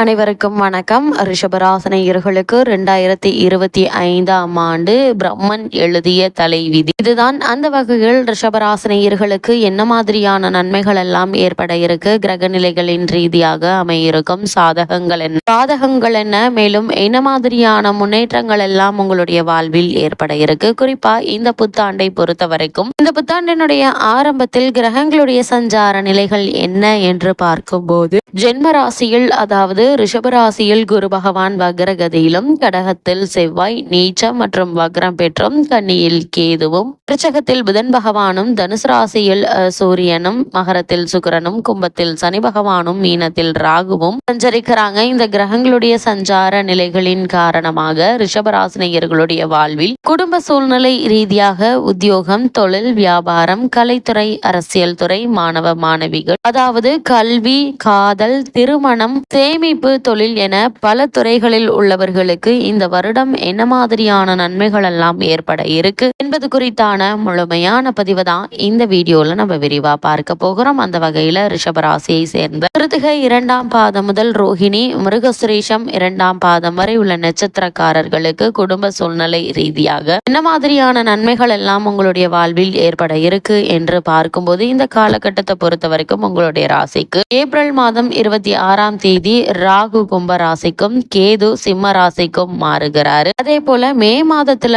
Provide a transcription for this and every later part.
அனைவருக்கும் வணக்கம். ரிஷபராசினியர்களுக்கு 2025ஆம் ஆண்டு பிரம்மன் எழுதிய தலைவிதி இதுதான். அந்த வகையில் ரிஷபராசினியர்களுக்கு என்ன மாதிரியான நன்மைகள் எல்லாம் ஏற்பட இருக்கு, கிரக நிலைகளின் ரீதியாக அமையிருக்கும் சாதகங்கள் என்ன, பாதகங்கள் என்ன, மேலும் என்ன மாதிரியான முன்னேற்றங்கள் எல்லாம் உங்களுடைய வாழ்வில் ஏற்பட இருக்கு. குறிப்பா இந்த புத்தாண்டை பொறுத்த வரைக்கும் இந்த புத்தாண்டினுடைய ஆரம்பத்தில் கிரகங்களுடைய சஞ்சார நிலைகள் என்ன என்று பார்க்கும்போது ஜென்ம ராசியில், அதாவது ரிஷபராசியில் குரு பகவான் வக்ரகதியிலும், கடகத்தில் செவ்வாய் நீச்சம் மற்றும் வக்ரம் பெற்றும், கன்னியில் கேதுவும், விருச்சகத்தில் புதன் பகவானும், தனுசு ராசியில் சூரியனும், மகரத்தில் சுக்கிரனும், கும்பத்தில் சனி பகவானும், மீனத்தில் ராகுவும் சஞ்சரிக்கிறாங்க. இந்த கிரகங்களுடைய சஞ்சார நிலைகளின் காரணமாக ரிஷபராசினியர்களுடைய வாழ்வில் குடும்ப சூழ்நிலை ரீதியாக உத்தியோகம், தொழில், வியாபாரம், கலைத்துறை, அரசியல் துறை, மாணவ மாணவிகள், அதாவது கல்வி, காதல், திருமணம், சேமிப்பு, தொழில் என பல துறைகளில் உள்ளவர்களுக்கு இந்த வருடம் என்ன மாதிரியான நன்மைகள் எல்லாம் ஏற்பட இருக்கு என்பது குறித்தான முழுமையான பதிவு தான் இந்த வீடியோல நம்ம விரிவா பார்க்க போகிறோம். அந்த வகையில ரிஷபராசியை சேர்ந்த கிருத்திகை 2ஆம் பாதம் முதல் ரோஹிணி, மிருகசுரேஷம் 2ஆம் பாதம் வரை உள்ள நட்சத்திரக்காரர்களுக்கு குடும்ப சூழ்நிலை ரீதியாக என்ன மாதிரியான நன்மைகள் எல்லாம் உங்களுடைய வாழ்வில் ஏற்பட இருக்கு என்று பார்க்கும்போது இந்த காலகட்டத்தை பொறுத்த வரைக்கும் உங்களுடைய ராசிக்கு ஏப்ரல் மாதம் 26ஆம் தேதி ராகு கும்ப ராசிக்கும், கேது சிம்ம ராசிக்கும் மாறுகிறாரு. அதே போல மே மாதத்துல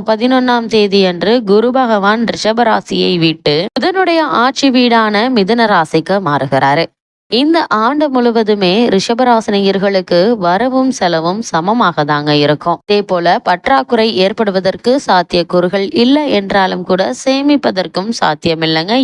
11ஆம் தேதி அன்று குரு பகவான் ரிஷப ராசியை விட்டு புதனுடைய ஆட்சி வீடான மிதுன ராசிக்கு மாறுகிறாரு. இந்த ஆண்டு முழுவதுமே ரிஷபராசினியர்களுக்கு வரவும் செலவும் சமமாக தாங்க இருக்கும். அதே போல பற்றாக்குறை ஏற்படுவதற்கு சாத்தியக்கூறுகள் இல்லை என்றாலும் கூட சேமிப்பதற்கும் சாத்தியம் இல்லைங்க.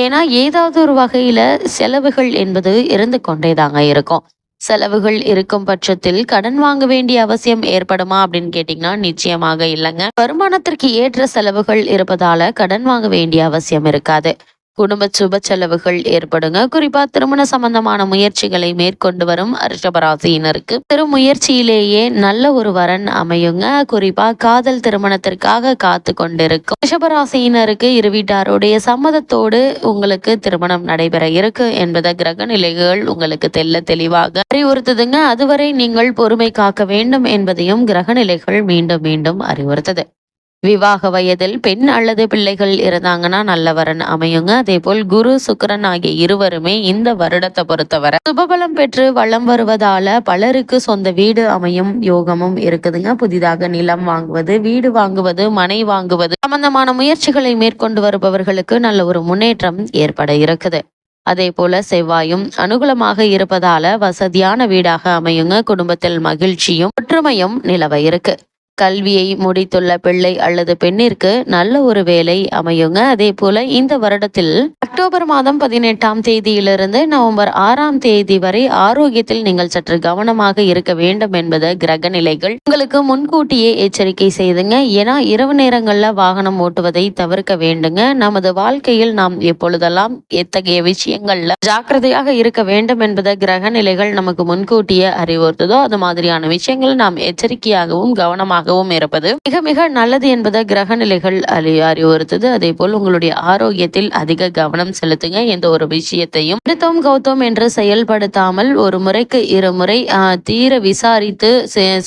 ஏன்னா ஏதாவது ஒரு வகையில செலவுகள் என்பது இருந்து கொண்டே தாங்க இருக்கும். செலவுகள் இருக்கும் பட்சத்தில் கடன் வாங்க வேண்டிய அவசியம் ஏற்படுமா அப்படின்னு கேட்டீங்கன்னா நிச்சயமாக இல்லைங்க. வருமானத்திற்கு ஏற்ற செலவுகள் இருப்பதால கடன் வாங்க வேண்டிய அவசியம் இருக்காது. குடும்ப சுப செலவுகள் ஏற்படுங்க. குறிப்பா திருமண சம்பந்தமான முயற்சிகளை மேற்கொண்டு வரும் ரிஷபராசியினருக்கு முயற்சியிலேயே நல்ல ஒரு வரன் அமையுங்க. குறிப்பா காதல் திருமணத்திற்காக காத்து கொண்டிருக்கும் ரிஷபராசியினருக்கு இரு வீட்டாருடைய சம்மதத்தோடு உங்களுக்கு திருமணம் நடைபெற இருக்கு என்பதை கிரக நிலைகள் உங்களுக்கு தெளிவாக அறிவுறுத்துதுங்க. அதுவரை நீங்கள் பொறுமை காக்க வேண்டும் என்பதையும் கிரக நிலைகள் மீண்டும் மீண்டும் அறிவுறுத்துது. விவாக வயதில் பெண் அல்லது பிள்ளைகள் இருந்தாங்கன்னா நல்ல வரன் அமையுங்க. அதே போல் குரு சுக்கிரன் ஆகிய இருவருமே இந்த வருடத்தை பொறுத்தவரை சுபபலம் பெற்று வளம் வருவதால பலருக்கு சொந்த வீடு அமையும் யோகமும் இருக்குதுங்க. புதிதாக நிலம் வாங்குவது, வீடு வாங்குவது, மனை வாங்குவது சம்பந்தமான முயற்சிகளை மேற்கொண்டு வருபவர்களுக்கு நல்ல ஒரு முன்னேற்றம் ஏற்பட இருக்குது. அதே போல செவ்வாயும் அனுகூலமாக இருப்பதால வசதியான வீடாக அமையுங்க. குடும்பத்தில் மகிழ்ச்சியும் ஒற்றுமையும் நிலவ இருக்கு. கல்வியை முடித்துள்ள பிள்ளை அல்லது பெண்ணிற்கு நல்ல ஒரு வேலை அமையுங்க. அதே போல இந்த வருடத்தில் அக்டோபர் மாதம் 18ஆம் தேதியிலிருந்து நவம்பர் 6ஆம் தேதி வரை ஆரோக்கியத்தில் நீங்கள் சற்று கவனமாக இருக்க வேண்டும் என்பது கிரக நிலைகள் உங்களுக்கு முன்கூட்டியே எச்சரிக்கை செய்துங்க. ஏன்னா இரவு நேரங்கள்ல வாகனம் ஓட்டுவதை தவிர்க்க வேண்டுங்க. நமது வாழ்க்கையில் நாம் எப்பொழுதெல்லாம் எத்தகைய விஷயங்கள்ல ஜாக்கிரதையாக இருக்க வேண்டும் என்பதை கிரக நிலைகள் நமக்கு முன்கூட்டியே அறிவுறுத்துதோ அது மாதிரியான விஷயங்கள் நாம் எச்சரிக்கையாகவும் கவனமாக இருப்பது மிக மிக நல்லது என்பதை கிரக நிலைகள் அறிவுறுத்துது. அதே போல் உங்களுடைய ஆரோக்கியத்தில் அதிக கவனம் செலுத்துங்க. எந்த ஒரு விஷயத்தையும் எடுத்தோம் கௌத்தோம் என்று செயல்படுத்தாமல் ஒரு முறைக்கு இருமுறை தீர விசாரித்து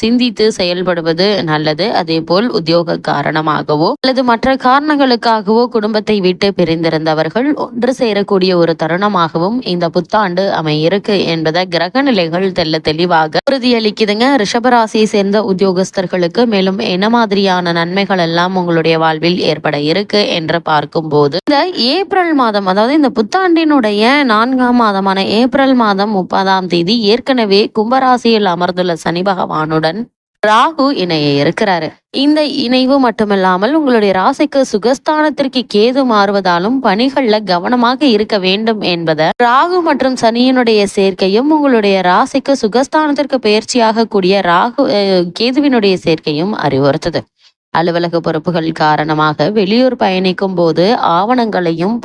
சிந்தித்து செயல்படுவது நல்லது. அதே போல் உத்தியோக காரணமாகவோ அல்லது மற்ற காரணங்களுக்காகவோ குடும்பத்தை விட்டு பிரிந்திருந்தவர்கள் ஒன்று சேரக்கூடிய ஒரு தருணமாகவும் இந்த புத்தாண்டு அமையிருக்கு என்பதை கிரக நிலைகள் தெளிவாக உறுதியளிக்குதுங்க. ரிஷபராசியை சேர்ந்த உத்தியோகஸ்தர்களுக்கு மேலும் என்ன மாதிரியான நன்மைகள் எல்லாம் உங்களுடைய வாழ்வில் ஏற்பட இருக்கு என்று பார்க்கும்போது இந்த ஏப்ரல் மாதம், அதாவது இந்த புத்தாண்டினுடைய 4ஆம் மாதமான ஏப்ரல் மாதம் 30ஆம் தேதி ஏற்கனவே கும்பராசியில் அமர்ந்துள்ள சனி பகவானுடன் ராகு இணைய இருக்கிறாரு. இந்த இணைவு மட்டுமல்லாமல் உங்களுடைய ராசிக்கு சுகஸ்தானத்திற்கு கேது மாறுவதாலும் பணிகள்ல கவனமாக இருக்க வேண்டும் என்பதை ராகு மற்றும் சனியினுடைய சேர்க்கையும் உங்களுடைய ராசிக்கு சுகஸ்தானத்திற்கு பயிற்சியாக கூடிய ராகு கேதுவினுடைய சேர்க்கையும் அறிவுறுத்தது. அலுவலக பொறுப்புகள் காரணமாக வெளியூர் பயணிக்கும் போது ஆவணங்களையும்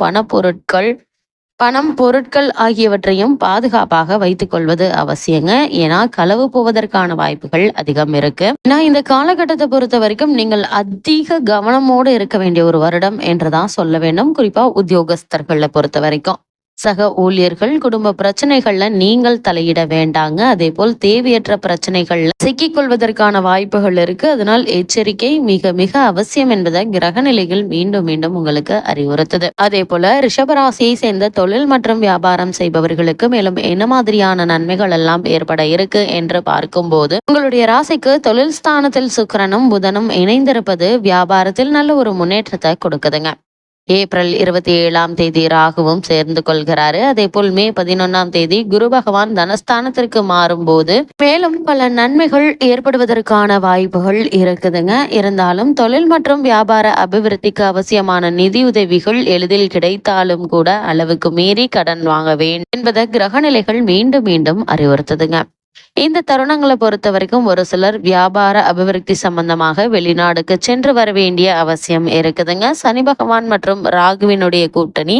பணம் பொருட்கள் ஆகியவற்றையும் பாதுகாப்பாக வைத்துக் கொள்வது அவசியங்க. ஏன்னா களவு போவதற்கான வாய்ப்புகள் அதிகம் இருக்கு. ஏன்னா இந்த காலகட்டத்தை பொறுத்த வரைக்கும் நீங்கள் அதிக கவனமோடு இருக்க வேண்டிய ஒரு வருடம் என்றுதான் சொல்ல வேண்டும். குறிப்பா உத்தியோகஸ்தர்களை பொறுத்த வரைக்கும் சக ஊழியர்கள் குடும்ப பிரச்சனைகள்ல நீங்கள் தலையிட வேண்டாங்க. அதே போல் தேவையற்ற பிரச்சனைகள்ல சிக்கிக் கொள்வதற்கான வாய்ப்புகள் இருக்கு. அதனால் எச்சரிக்கை மிக மிக அவசியம் என்பதை கிரக நிலைகள் மீண்டும் மீண்டும் உங்களுக்கு அறிவுறுத்துது. அதே போல ரிஷபராசியை சேர்ந்த தொழில் மற்றும் வியாபாரம் செய்பவர்களுக்கு மேலும் என்ன மாதிரியான நன்மைகள் எல்லாம் ஏற்பட இருக்கு என்று பார்க்கும்போது, உங்களுடைய ராசிக்கு தொழில் ஸ்தானத்தில் சுக்கிரனும் புதனும் இணைந்திருப்பது வியாபாரத்தில் நல்ல ஒரு முன்னேற்றத்தை கொடுக்குதுங்க. ஏப்ரல் 27ஆம் தேதி ராகுவும் சேர்ந்து கொள்கிறாரு. அதே போல் மே 11ஆம் தேதி குரு பகவான் தனஸ்தானத்திற்கு மாறும்போது மேலும் பல நன்மைகள் ஏற்படுவதற்கான வாய்ப்புகள் இருக்குதுங்க. இருந்தாலும் தொழில் மற்றும் வியாபார அபிவிருத்திக்கு அவசியமான நிதி உதவிகள் எளிதில் கிடைத்தாலும் கூட அளவுக்கு மீறி கடன் வாங்க வேண்டும் என்பதை கிரகநிலைகள் மீண்டும் மீண்டும் அறிவுறுத்துதுங்க. இந்த தருணங்களை பொறுத்த வரைக்கும் ஒரு சிலர் வியாபார அபிவிருத்தி சம்பந்தமாக வெளிநாடுக்கு சென்று வர வேண்டிய அவசியம் இருக்குதுங்க. சனி பகவான் மற்றும் ராகுவினுடைய கூட்டணி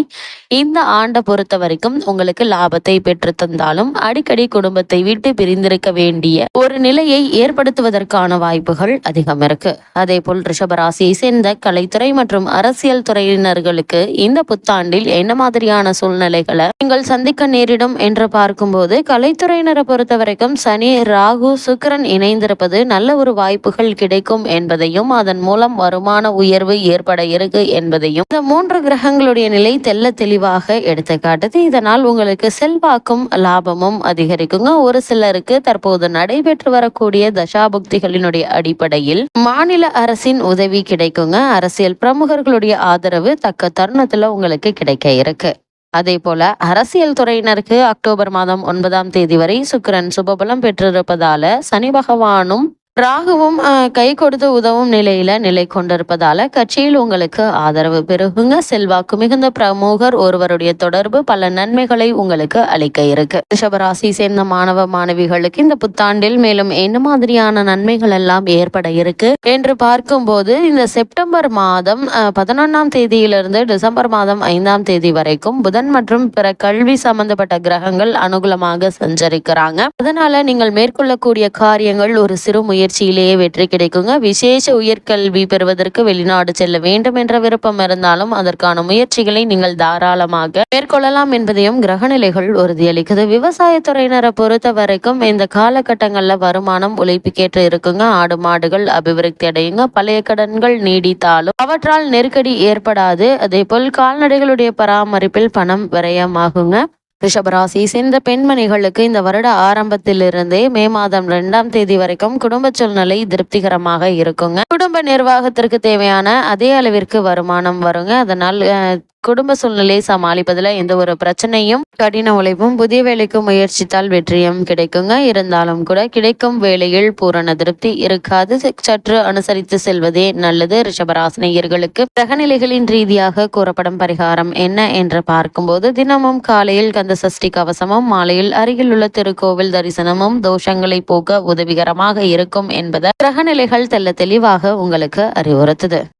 இந்த ஆண்டை பொறுத்த வரைக்கும் உங்களுக்கு லாபத்தை பெற்று தந்தாலும் அடிக்கடி குடும்பத்தை விட்டு பிரிந்திருக்க வேண்டிய ஒரு நிலையை ஏற்படுத்துவதற்கான வாய்ப்புகள் அதிகம் இருக்கு. அதே போல் ரிஷபராசியை சேர்ந்த கலைத்துறை மற்றும் அரசியல் துறையினர்களுக்கு இந்த புத்தாண்டில் என்ன மாதிரியான சூழ்நிலைகளை நீங்கள் சந்திக்க நேரிடும் என்று பார்க்கும்போது, கலைத்துறையினரை பொறுத்த வரைக்கும் சனி ராகு சுக்கிரன் இணைந்திருப்பது நல்ல ஒரு வாய்ப்புகள் கிடைக்கும் என்பதையும் அதன் மூலம் வருமான உயர்வு ஏற்பட இருக்கு என்பதையும் இந்த 3 கிரகங்களுடைய நிலை தெல்ல தெளிவாக எடுத்து காட்டுது. இதனால் உங்களுக்கு செல்வாக்கும் லாபமும் அதிகரிக்குங்க. ஒரு சிலருக்கு தற்போது நடைபெற்று வரக்கூடிய தசாபுக்திகளினுடைய அடிப்படையில் மாநில அரசின் உதவி கிடைக்குங்க. அரசியல் பிரமுகர்களுடைய ஆதரவு தக்க தருணத்துல உங்களுக்கு கிடைக்க இருக்கு. அதே போல அரசியல் துறையினருக்கு அக்டோபர் மாதம் 9ஆம் தேதி வரை சுக்கிரன் சுபபலம் பெற்றிருப்பதால சனி பகவானும் ராகுவும் கை கொடுத்து உதவும் நிலையில நிலை கொண்டிருப்பதால கட்சியில் உங்களுக்கு ஆதரவு பெருகுங்க. செல்வாக்கு மிகுந்த பிரமுகர் ஒருவருடைய தொடர்பு பல நன்மைகளை உங்களுக்கு அளிக்க இருக்கு. ரிஷபராசி சேர்ந்த மாணவ மாணவிகளுக்கு இந்த புத்தாண்டில் மேலும் என்ன மாதிரியான நன்மைகள் எல்லாம் ஏற்பட இருக்கு என்று பார்க்கும்போது, இந்த செப்டம்பர் மாதம் 11ஆம் தேதியிலிருந்து டிசம்பர் மாதம் 5ஆம் தேதி வரைக்கும் புதன் மற்றும் பிற கல்வி சம்பந்தப்பட்ட கிரகங்கள் அனுகூலமாக சஞ்சரிக்கிறாங்க. அதனால நீங்கள் மேற்கொள்ளக்கூடிய காரியங்கள் ஒரு சிறு முயற்சியிலேயே வெற்றி கிடைக்குங்க. விசேஷ உயர்கல்வி பெறுவதற்கு வெளிநாடு செல்ல வேண்டும் என்ற விருப்பம் இருந்தாலும் அதற்கான முயற்சிகளை நீங்கள் தாராளமாக மேற்கொள்ளலாம் என்பதையும் கிரகநிலைகள் உறுதியளிக்குது. விவசாயத்துறையினரை பொறுத்த வரைக்கும் இந்த காலகட்டங்கள்ல வருமானம் உழைப்புக்கேற்று இருக்குங்க. ஆடு மாடுகள் அபிவிருத்தி அடையுங்க. பழைய கடன்கள் நீடித்தாலும் அவற்றால் நெருக்கடி ஏற்படாது. அதே போல் கால்நடைகளுடைய பராமரிப்பில் பணம் விரயமாகுங்க. ரிஷபராசி சேர்ந்த பெண்மணிகளுக்கு இந்த வருட ஆரம்பத்திலிருந்தே மே மாதம் 2ஆம் தேதி வரைக்கும் குடும்ப சூழ்நிலை திருப்திகரமாக இருக்குங்க. குடும்ப நிர்வாகத்திற்கு தேவையான அதே அளவிற்கு வருமானம் வருங்க. அதனால் குடும்ப சூழ்நிலையை சமாளிப்பதில் எந்த ஒரு பிரச்சனையும் கடின உழைப்பும் புதிய வேலைக்கு முயற்சித்தால் வெற்றியும் கிடைக்குங்க. இருந்தாலும் கூட கிடைக்கும் வேலையில் பூரண திருப்தி இருக்காது. சற்று அனுசரித்து செல்வதே நல்லது. ரிஷபராசினியர்களுக்கு கிரகநிலைகளின் ரீதியாக கூறப்படும் பரிகாரம் என்ன என்று பார்க்கும்போது, தினமும் காலையில் கந்த சஷ்டி கவசமும் மாலையில் அருகில் உள்ள திருக்கோவில் தரிசனமும் தோஷங்களை போக்க உதவிகரமாக இருக்கும் என்பதை கிரகநிலைகள் தெல்ல தெளிவாக உங்களுக்கு அறிவுறுத்துது.